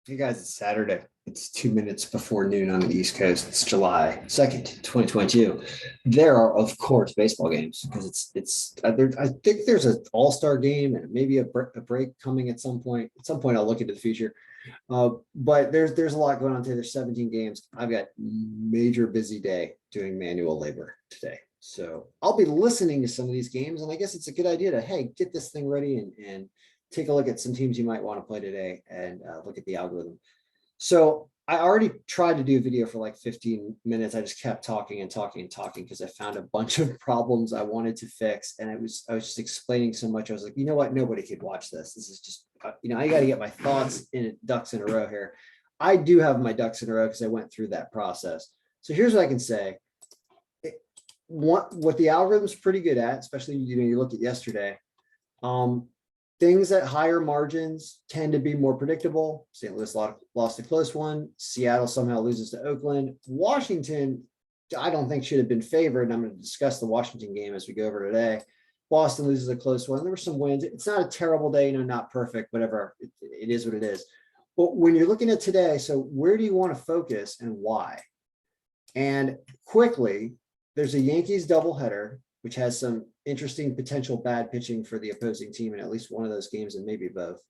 Hey guys, it's Saturday. It's 2 minutes before noon on the East Coast. It's July 2nd, 2022. There are, of course, baseball games because I think there's an All-Star game and maybe a break coming at some point. At some point, I'll look into the future. But there's a lot going on today. There's 17 games. I've got major busy day doing manual labor today. So I'll be listening to some of these games, and I guess it's a good idea to, hey, get this thing ready and take a look at some teams you might want to play today and look at the algorithm. So I already tried to do a video for like 15 minutes. I just kept talking and talking and talking because I found a bunch of problems I wanted to fix. And I was just explaining so much. I was like, you know what? Nobody could watch this. This is just, I got to get my thoughts in ducks in a row here. I do have my ducks in a row because I went through that process. So here's what I can say. What the algorithm's pretty good at, especially, you look at yesterday, things at higher margins tend to be more predictable. St. Louis lost a close one. Seattle somehow loses to Oakland. Washington, I don't think should have been favored. And I'm going to discuss the Washington game as we go over today. Boston loses a close one. There were some wins. It's not a terrible day, not perfect, whatever. It is what it is. But when you're looking at today, so where do you want to focus and why? And quickly, there's a Yankees doubleheader, which has some interesting potential bad pitching for the opposing team in at least one of those games and maybe both.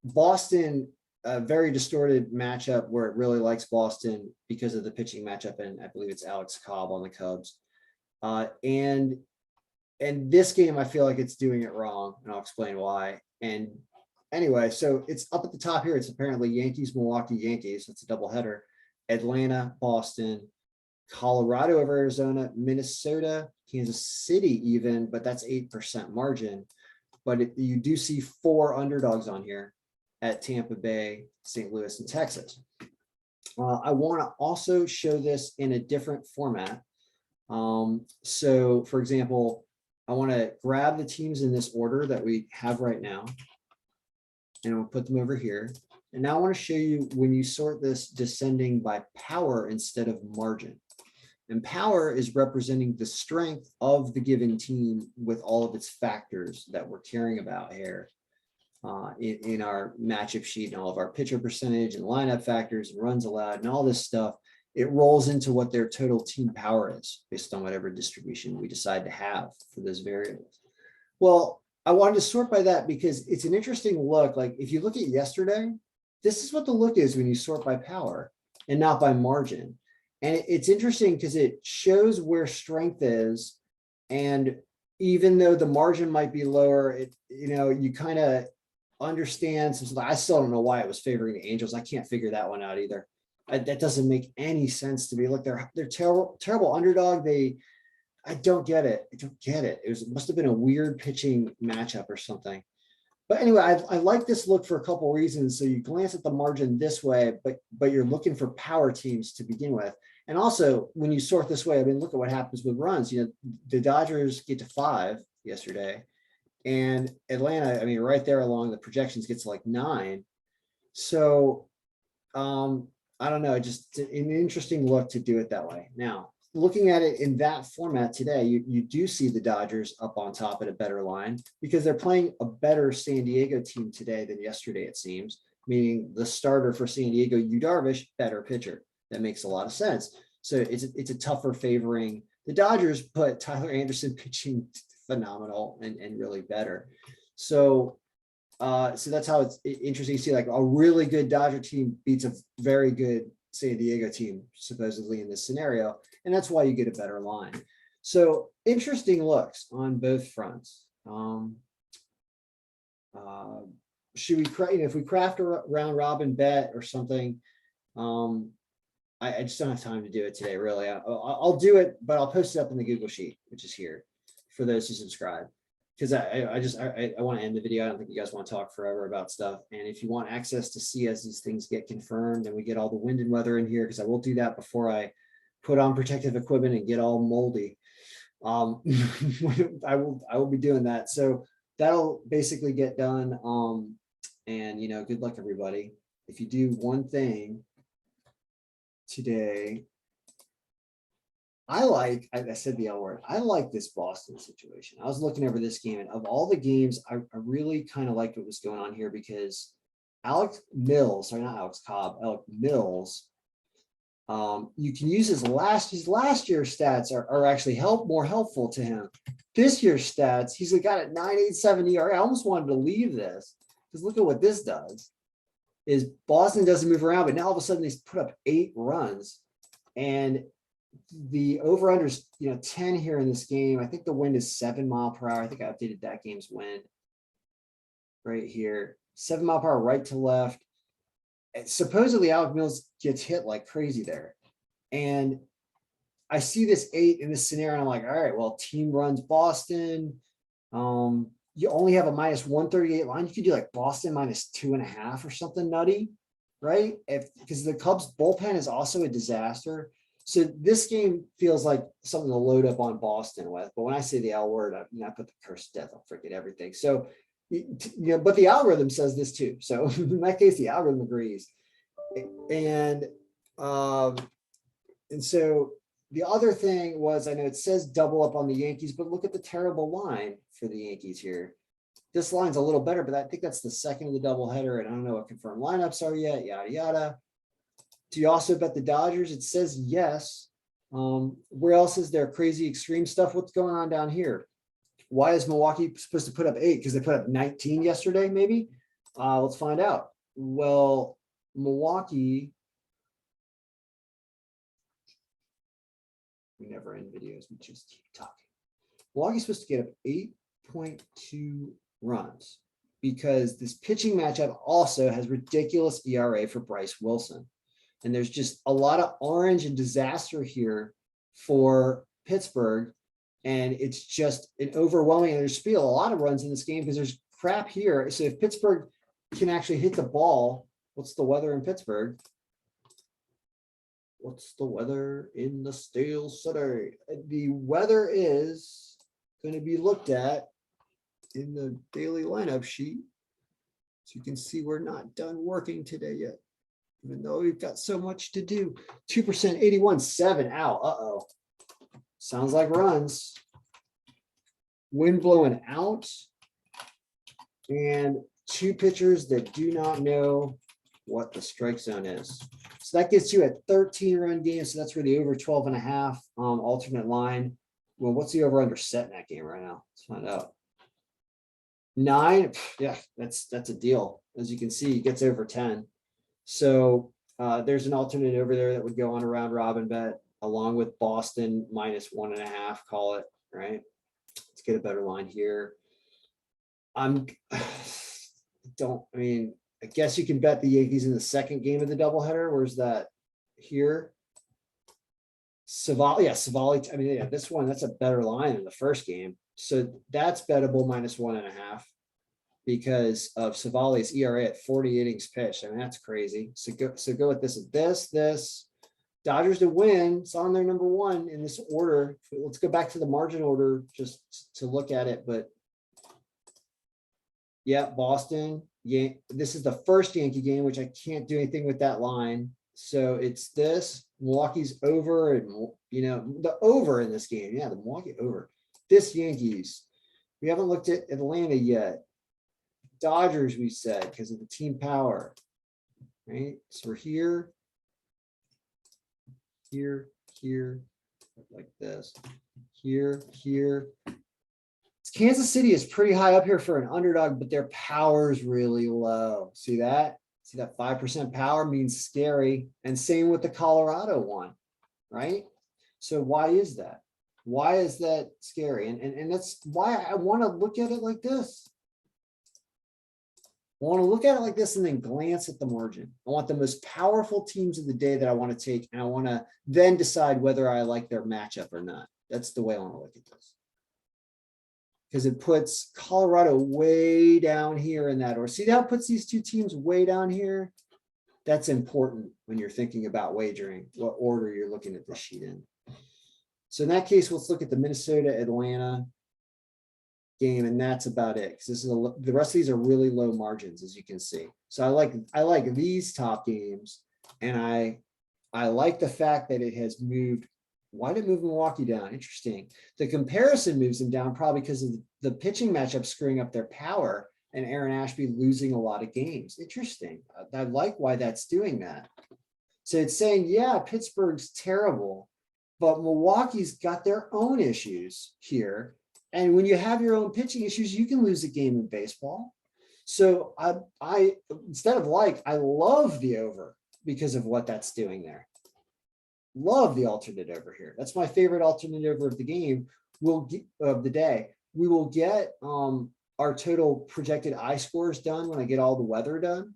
Boston, a very distorted matchup where it really likes Boston because of the pitching matchup, and I believe it's Alex Cobb on the Cubs. And this game, I feel like it's doing it wrong, and I'll explain why. And anyway, so it's up at the top here. It's apparently Yankees, Milwaukee, Yankees. That's a doubleheader. Atlanta, Boston, Colorado over Arizona, Minnesota, Kansas City even, but that's 8% margin. But you do see 4 underdogs on here at Tampa Bay, St. Louis, and Texas. I want to also show this in a different format. So, for example, I want to grab the teams in this order that we have right now, and I'll put them over here. And now I want to show you when you sort this descending by power instead of margin. And power is representing the strength of the given team with all of its factors that we're caring about here in our matchup sheet, and all of our pitcher percentage and lineup factors and runs allowed and all this stuff. It rolls into what their total team power is based on whatever distribution we decide to have for those variables. Well, I wanted to sort by that because it's an interesting look. Like if you look at yesterday, this is what the look is when you sort by power and not by margin. And it's interesting because it shows where strength is. And even though the margin might be lower, you kind of understand. Since I still don't know why it was favoring the Angels. I can't figure that one out either. That doesn't make any sense to me. Look, they're terrible underdog. I don't get it. I don't get it. It must have been a weird pitching matchup or something. But anyway, I like this look for a couple of reasons. So you glance at the margin this way, but you're looking for power teams to begin with. And also, when you sort this way, I mean, look at what happens with runs. The Dodgers get to 5 yesterday, and Atlanta, I mean, right there along the projections gets to like 9. So I don't know, just an interesting look to do it that way. Now, looking at it in that format today, you do see the Dodgers up on top at a better line because they're playing a better San Diego team today than yesterday, it seems, meaning the starter for San Diego, Yu Darvish, better pitcher. That makes a lot of sense. So it's a tougher favoring the Dodgers, but Tyler Anderson pitching phenomenal and really better. So that's how it's interesting to see like a really good Dodger team beats a very good San Diego team, supposedly in this scenario. And that's why you get a better line. So interesting looks on both fronts. Should we, if we craft a round robin bet or something, I just don't have time to do it today, really. I'll do it, but I'll post it up in the Google Sheet, which is here for those who subscribe. Because I want to end the video. I don't think you guys want to talk forever about stuff. And if you want access to see as these things get confirmed and we get all the wind and weather in here, because I will do that before I put on protective equipment and get all moldy. I will be doing that. So that'll basically get done. And good luck, everybody. If you do one thing today, I said the L word. I like this Boston situation. I was looking over this game, and of all the games, I really kind of liked what was going on here because Alex Mills, sorry, not Alex Cobb, Alex Mills. You can use his last year's stats are actually more helpful to him. This year's stats, he's got a 9.87 ERA. I almost wanted to leave this because look at what this does. Is Boston doesn't move around, but now all of a sudden they put up 8 runs, and the over/under is 10 here in this game. I think the wind is 7 miles per hour. I think I updated that game's wind right here. 7 miles per hour, right to left. And supposedly Alec Mills gets hit like crazy there. And I see this 8 in this scenario, and I'm like, all right, well, team runs Boston. You only have a -138 line. You could do like Boston -2.5 or something nutty, right? Because the Cubs bullpen is also a disaster. So this game feels like something to load up on Boston with. But when I say the L word, I put the curse of death, I'll forget everything. So, but the algorithm says this too. So in that case, the algorithm agrees. And so the other thing was, I know it says double up on the Yankees, but look at the terrible line for the Yankees here. This line's a little better, but I think that's the second of the doubleheader, and I don't know what confirmed lineups are yet, yada, yada. Do you also bet the Dodgers? It says yes. Where else is there crazy extreme stuff? What's going on down here? Why is Milwaukee supposed to put up 8? Because they put up 19 yesterday, maybe? Let's find out. Well, Milwaukee, we never end videos, we just keep talking. Milwaukee's supposed to get up 8.2 runs because this pitching matchup also has ridiculous ERA for Bryce Wilson. And there's just a lot of orange and disaster here for Pittsburgh. And it's just an overwhelming, and there's still a lot of runs in this game because there's crap here. So if Pittsburgh can actually hit the ball, what's the weather in Pittsburgh? What's the weather in the Steel City? The weather is going to be looked at in the daily lineup sheet. So you can see we're not done working today yet, even though we've got so much to do. 2%, 81.7 out. Uh-oh. Sounds like runs. Wind blowing out. And 2 pitchers that do not know what the strike zone is. So that gets you a 13-run game. So that's where the over 12.5 alternate line. Well, what's the over/under set in that game right now? Let's find out. 9. Yeah, that's a deal. As you can see, it gets over 10. So there's an alternate over there that would go on a round robin bet along with Boston -1.5, call it, right? Let's get a better line here. I guess you can bet the Yankees in the second game of the doubleheader. Where's that? Here. Savali. I mean, yeah, this one, that's a better line than the first game. So that's bettable -1.5 because of Savali's ERA at 40 innings pitched. I mean, that's crazy. So go with this. Dodgers to win. It's on their number 1 in this order. Let's go back to the margin order just to look at it. But yeah, Boston. Yeah, this is the first Yankee game, which I can't do anything with that line. So it's this. Milwaukee's over, and the over in this game. Yeah, the Milwaukee over. This Yankees. We haven't looked at Atlanta yet. Dodgers, we said, because of the team power. Right? So we're here, like this. Here. Kansas City is pretty high up here for an underdog, but their power is really low. See that? See that 5% power means scary. And same with the Colorado one, right? So why is that? Why is that scary? And that's why I want to look at it like this. I want to look at it like this and then glance at the margin. I want the most powerful teams of the day that I want to take, and I want to then decide whether I like their matchup or not. That's the way I want to look at this. Because it puts Colorado way down here in that order. See how it puts these 2 teams way down here? That's important when you're thinking about wagering, what order you're looking at the sheet in. So in that case, let's look at the Minnesota-Atlanta game, and that's about it. Because this is the rest of these are really low margins, as you can see. So I like these top games, and I like the fact that it has moved. Why did it move Milwaukee down? Interesting. The comparison moves them down probably because of the pitching matchup screwing up their power. and Aaron Ashby losing a lot of games. Interesting. I like why that's doing that. So it's saying, yeah, Pittsburgh's terrible, but Milwaukee's got their own issues here. And when you have your own pitching issues, you can lose a game in baseball. So I instead of like, I love the over because of what that's doing there. Love the alternate over here. That's my favorite alternate over of the game. We'll get of the day. We will get our total projected I scores done when I get all the weather done.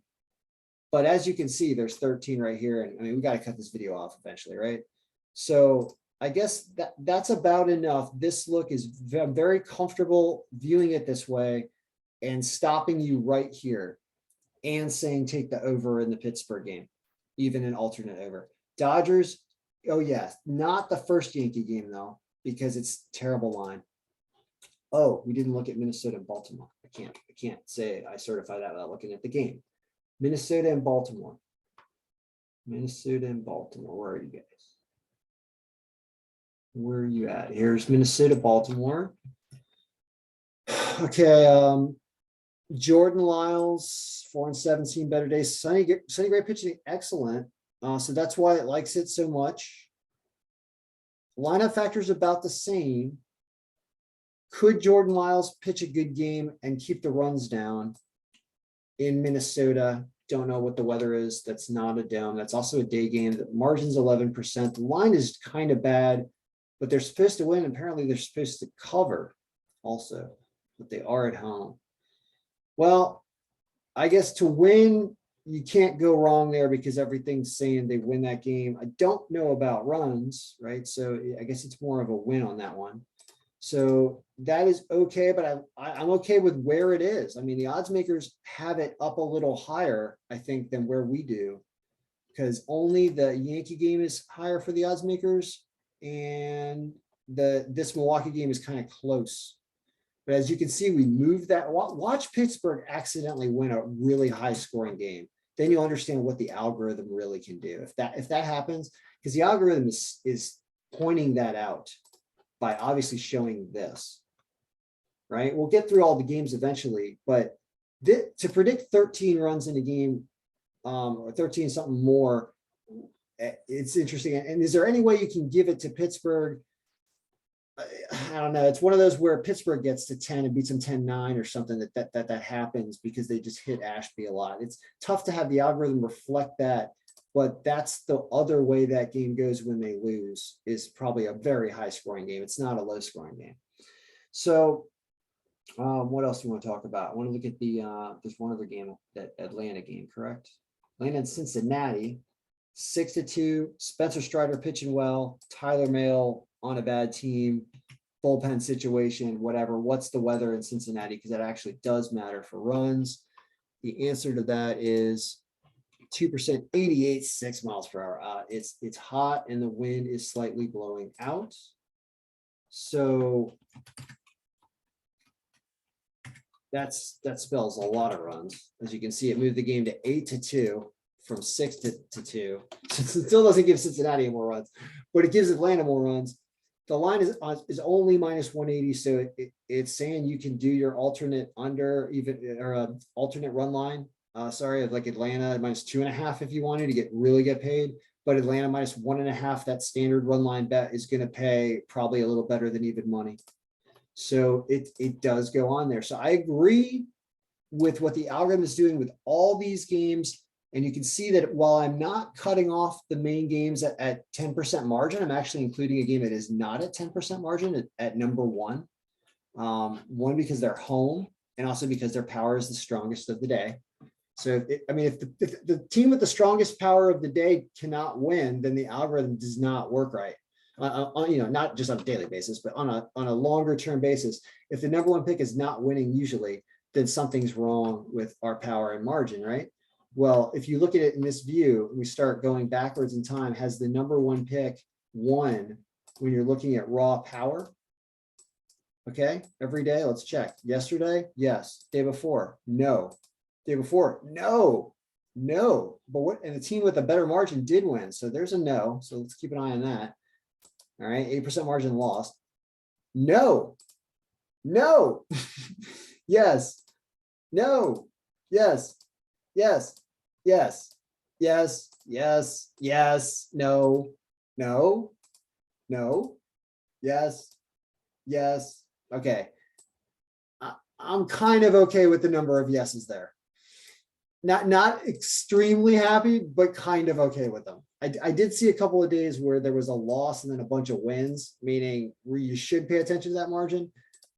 But as you can see, there's 13 right here. And I mean, we got to cut this video off eventually, right? So I guess that's about enough. This look is, I'm very comfortable viewing it this way and stopping you right here and saying take the over in the Pittsburgh game, even an alternate over. Dodgers, oh yes, not the first Yankee game though, because it's terrible line. Oh, we didn't look at Minnesota and Baltimore. I can't say I certify that without looking at the game. Minnesota and Baltimore. Minnesota and Baltimore. Where are you guys? Where are you at? Here's Minnesota, Baltimore. Okay. Jordan Lyles, 4-17 better days. Sonny Gray pitching excellent. So that's why it likes it so much. Lineup factor is about the same. Could Jordan Lyles pitch a good game and keep the runs down in Minnesota? Don't know what the weather is. That's not a dome. That's also a day game. The margin's 11%. The line is kind of bad, but they're supposed to win. Apparently they're supposed to cover also, but they are at home. Well, I guess to win, you can't go wrong there because everything's saying they win that game. I don't know about runs, right? So I guess it's more of a win on that one. So that is okay, but I'm okay with where it is. I mean, the odds makers have it up a little higher, I think, than where we do, because only the Yankee game is higher for the odds makers, and this Milwaukee game is kind of close. But as you can see, we moved that. Watch Pittsburgh accidentally win a really high scoring game. Then you'll understand what the algorithm really can do. If that happens, because the algorithm is pointing that out by obviously showing this, right? We'll get through all the games eventually, but to predict 13 runs in a game, or 13 something more, it's interesting. And is there any way you can give it to Pittsburgh? I don't know. It's one of those where Pittsburgh gets to 10 and beats them 10-9 or something that happens because they just hit Ashby a lot. It's tough to have the algorithm reflect that, but that's the other way that game goes when they lose, is probably a very high scoring game. It's not a low scoring game. So what else do you want to talk about? I want to look at there's one other game, that Atlanta game, correct? Atlanta and Cincinnati, 6-2. Spencer Strider pitching well. Tyler Mahle on a bad team, bullpen situation, whatever. What's the weather in Cincinnati? Because that actually does matter for runs. The answer to that is 2%, 88.6 miles per hour. It's hot and the wind is slightly blowing out. So that spells a lot of runs. As you can see, it moved the game to 8-2 from 6-2. So it still doesn't give Cincinnati any more runs, but it gives Atlanta more runs. The line is only -180, so it's saying you can do your alternate under even, or alternate run line. Sorry, of like Atlanta -2.5 if you wanted to really get paid, but Atlanta -1.5, that standard run line bet is going to pay probably a little better than even money. So it does go on there. So I agree with what the algorithm is doing with all these games. And you can see that while I'm not cutting off the main games at 10% margin, I'm actually including a game that is not at 10% margin at number one. One, because they're home, and also because their power is the strongest of the day. So, if the team with the strongest power of the day cannot win, then the algorithm does not work right. Not just on a daily basis, but on a longer term basis. If the number one pick is not winning usually, then something's wrong with our power and margin, right? Well, if you look at it in this view, we start going backwards in time. Has the number one pick won when you're looking at raw power? Okay, every day, let's check. Yesterday, yes. Day before, no. Day before, no. But and the team with a better margin did win. So there's a no. So let's keep an eye on that. All right, 8% margin lost. No. Yes. No. Yes. Yes. Yes. Yes. Yes. Yes. No. No. No. Yes. Yes. Okay. I'm kind of okay with the number of yeses there. Not extremely happy, but kind of okay with them. I did see a couple of days where there was a loss and then a bunch of wins, meaning where you should pay attention to that margin.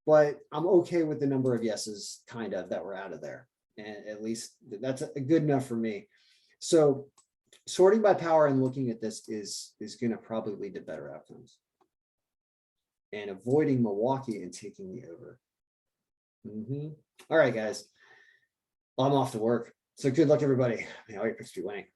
But I'm okay with the number of yeses, kind of, that were out of there. And at least that's a good enough for me. So sorting by power and looking at this is going to probably lead to better outcomes. And avoiding Milwaukee and taking the over. All right, guys. I'm off to work. So good luck, everybody. May all your picks be winning.